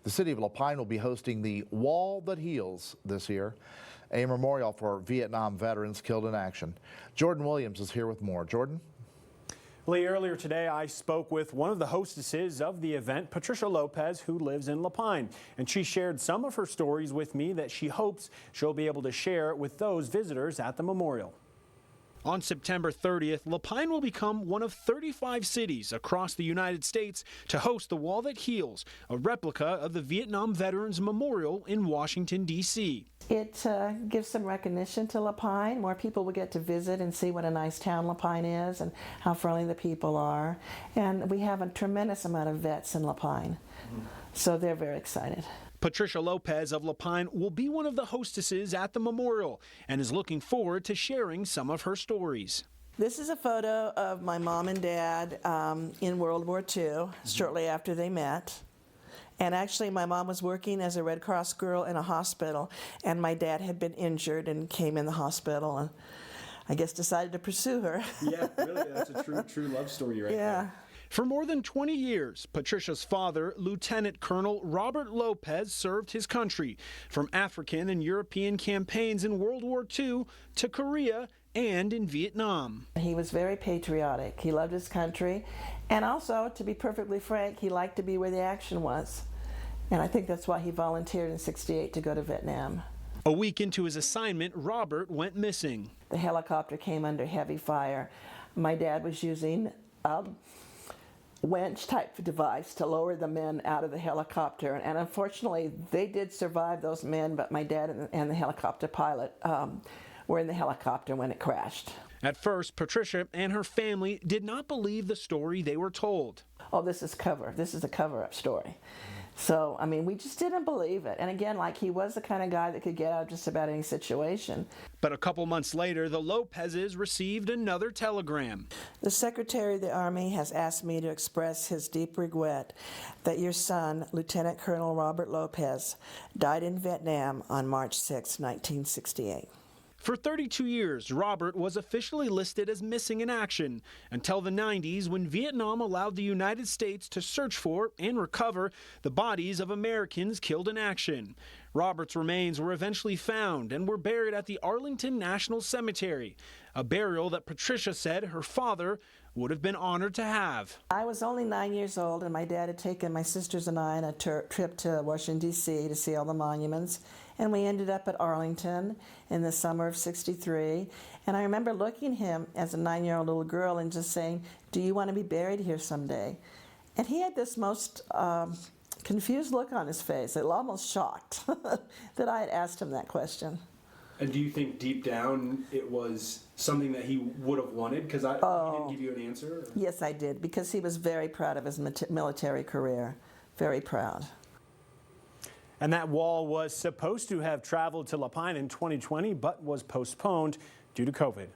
The city of La Pine will be hosting the Wall That Heals this year, a memorial for Vietnam veterans killed in action. Jordan Williams is here with more. Jordan? Lee, earlier today I spoke with one of the hostesses of the event, Patricia Lopez, who lives in La Pine, and she shared some of her stories with me that she hopes she'll be able to share with those visitors at the memorial. On September 30th, La Pine will become one of 35 cities across the United States to host the Wall That Heals, a replica of the Vietnam Veterans Memorial in Washington, D.C. It gives some recognition to La Pine. More people will get to visit and see what a nice town La Pine is and how friendly the people are. And we have a tremendous amount of vets in La Pine, so they're very excited. Patricia Lopez of La Pine will be one of the hostesses at the memorial and is looking forward to sharing some of her stories. This is a photo of my mom and dad in World War II, shortly after they met. And actually, my mom was working as a Red Cross girl in a hospital, and my dad had been injured and came in the hospital, and I guess decided to pursue her. Yeah, really, that's a true love story right there. For more than 20 years, Patricia's father, Lieutenant Colonel Robert Lopez, served his country from African and European campaigns in World War II to Korea and in Vietnam. He was very patriotic. He loved his country, and also, to be perfectly frank, he liked to be where the action was. And I think that's why he volunteered in '68 to go to Vietnam. A week into his assignment, Robert went missing. The helicopter came under heavy fire. My dad was using a winch type device to lower the men out of the helicopter, and unfortunately they did survive, those men, but my dad and the helicopter pilot were in the helicopter when it crashed. At first, Patricia and her family did not believe the story they were told. Oh, this is a cover-up story. So, I mean, we just didn't believe it. And again, like, he was the kind of guy that could get out of just about any situation. But a couple months later, the Lopezes received another telegram. The Secretary of the Army has asked me to express his deep regret that your son, Lieutenant Colonel Robert Lopez, died in Vietnam on March 6, 1968. For 32 years, Robert was officially listed as missing in action until the 90s, when Vietnam allowed the United States to search for and recover the bodies of Americans killed in action. Robert's remains were eventually found and were buried at the Arlington National Cemetery, a burial that Patricia said her father would have been honored to have. I was only 9 years old, and my dad had taken my sisters and I on a trip to Washington, D.C. to see all the monuments, and we ended up at Arlington in the summer of '63. And I remember looking at him as a 9-year-old little girl and just saying, "Do you want to be buried here someday?" And he had this most confused look on his face, almost shocked that I had asked him that question. And do you think deep down it was something that he would have wanted? Because he didn't give you an answer? Or? Yes, I did, because he was very proud of his military career. Very proud. And that wall was supposed to have traveled to La Pine in 2020, but was postponed due to COVID.